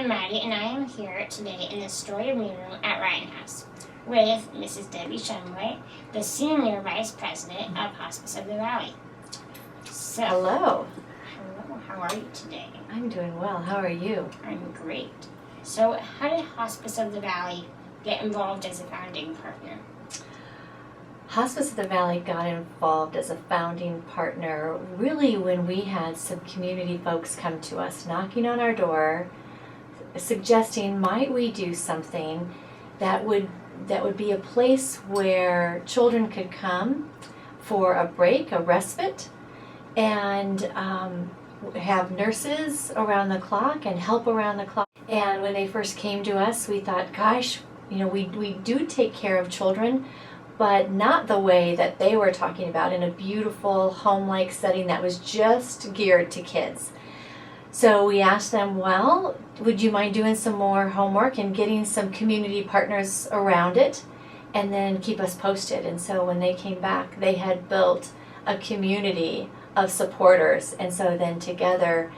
I'm Maddie, and I am here today in the Story Room at Ryan House with Mrs. Debbie Shumway, the Senior Vice President of Hospice of the Valley. So, Hello. Hello, how are you today? I'm doing well. How are you? I'm great. So, how did Hospice of the Valley get involved as a founding partner? Hospice of the Valley got involved as a founding partner really when we had some community folks come to us knocking on our door suggesting might we do something that would be a place where children could come for a break, a respite, and have nurses around the clock and help around the clock. And when they first came to us, we thought, gosh, we do take care of children, but not the way that they were talking about, in a beautiful home-like setting that was just geared to kids. So we asked them, well, would you mind doing some more homework and getting some community partners around it, and then keep us posted? And so when they came back, they had built a community of supporters. And so then together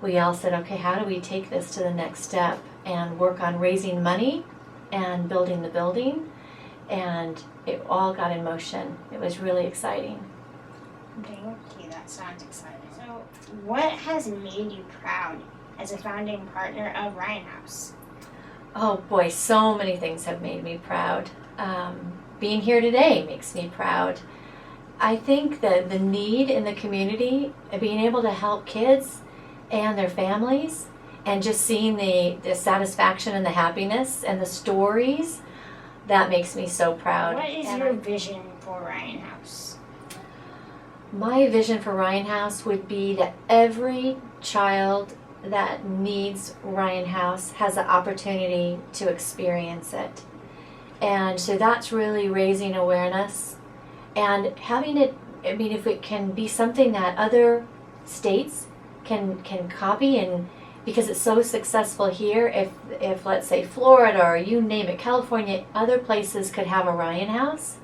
we all said, okay, how do we take this to the next step and work on raising money and building the building? And it all got in motion. It was really exciting. Thank you, that sounds exciting. So, what has made you proud as a founding partner of Ryan House? Oh boy, so many things have made me proud. Being here today makes me proud. I think that the need in the community, being able to help kids and their families, and just seeing the satisfaction and the happiness and the stories, that makes me so proud. What is your vision for Ryan House? My vision for Ryan House would be that every child that needs Ryan House has the opportunity to experience it. And so that's really raising awareness and having it, if it can be something that other states can copy, and because it's so successful here, if let's say Florida or you name it, California, other places could have a Ryan House,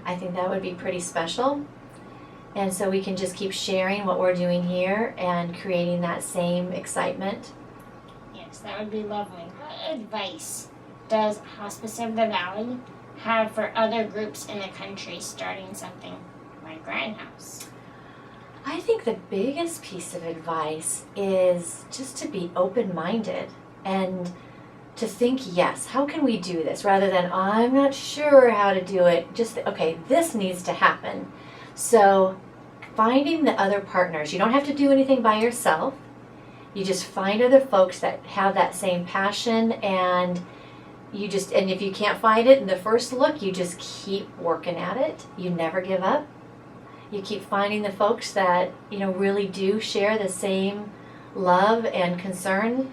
I think that would be pretty special. And so we can just keep sharing what we're doing here and creating that same excitement. Yes, that would be lovely. What advice does Hospice of the Valley have for other groups in the country starting something like Ryan House? I think the biggest piece of advice is just to be open-minded and to think, yes, how can we do this? Rather than, I'm not sure how to do it, just, okay, this needs to happen. So finding the other partners. You don't have to do anything by yourself. You just find other folks that have that same passion, and if you can't find it in the first look, you just keep working at it. You never give up. You keep finding the folks that, really do share the same love and concern,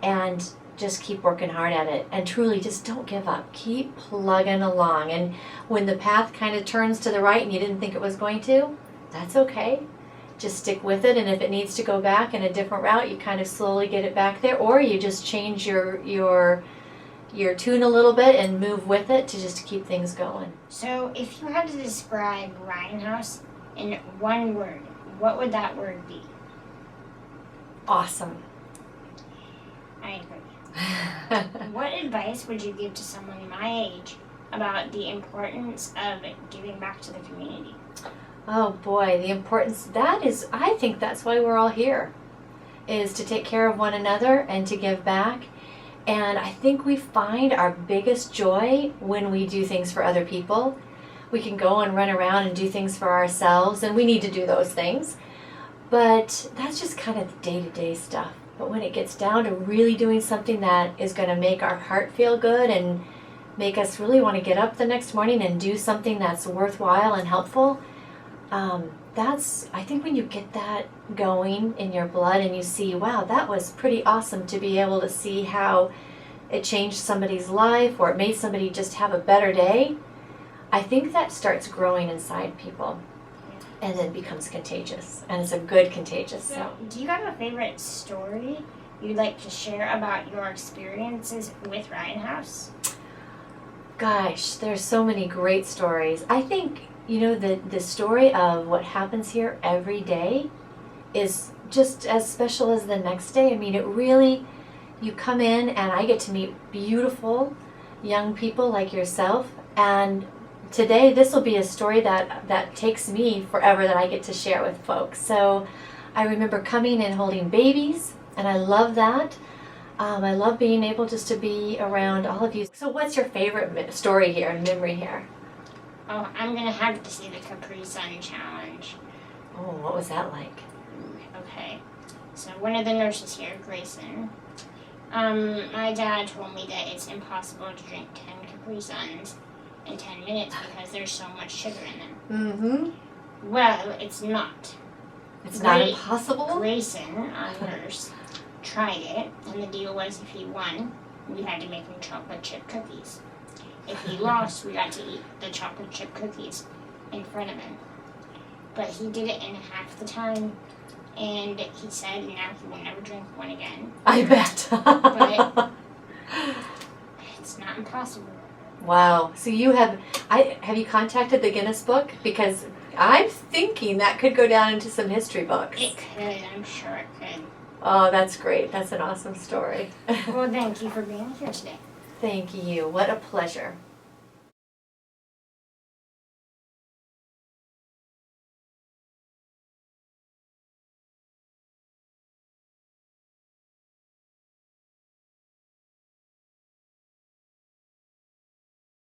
and just keep working hard at it. And truly, just don't give up. Keep plugging along. And when the path kind of turns to the right and you didn't think it was going to, that's okay. Just stick with it. And if it needs to go back in a different route, you kind of slowly get it back there, or you just change your tune a little bit and move with it to just keep things going. So if you had to describe Ryan House in one word, what would that word be? Awesome. I agree. What advice would you give to someone my age about the importance of giving back to the community? Oh boy, the importance, I think that's why we're all here, is to take care of one another and to give back. And I think we find our biggest joy when we do things for other people. We can go and run around and do things for ourselves, and we need to do those things. But that's just kind of the day-to-day stuff. But when it gets down to really doing something that is going to make our heart feel good and make us really want to get up the next morning and do something that's worthwhile and helpful, I think when you get that going in your blood and you see, wow, that was pretty awesome to be able to see how it changed somebody's life or it made somebody just have a better day, I think that starts growing inside people and then becomes contagious. And it's a good contagious. So, do you have a favorite story you'd like to share about your experiences with Ryan House? Gosh, there's so many great stories. I think, the story of what happens here every day is just as special as the next day. I mean, it really you come in and I get to meet beautiful young people like yourself, and today this will be a story that takes me forever that I get to share with folks. So I remember coming and holding babies, and I love that. I love being able just to be around all of you. So what's your favorite story here and memory here? Oh, I'm going to have to say the Capri Sun challenge. Oh, what was that like? Okay, so one of the nurses here, Grayson, my dad told me that it's impossible to drink 10 Capri Suns in 10 minutes because there's so much sugar in them. Mm-hmm. Well, it's not. It's not impossible? Grayson, our nurse, tried it, and the deal was if he won, we had to make him chocolate chip cookies. If he lost, we got to eat the chocolate chip cookies in front of him. But he did it in half the time, and he said now he will never drink one again. I bet. But it's not impossible. Wow. So you have you contacted the Guinness Book? Because I'm thinking that could go down into some history books. It could, I'm sure it could. Oh, that's great. That's an awesome story. Well, thank you for being here today. Thank you. What a pleasure.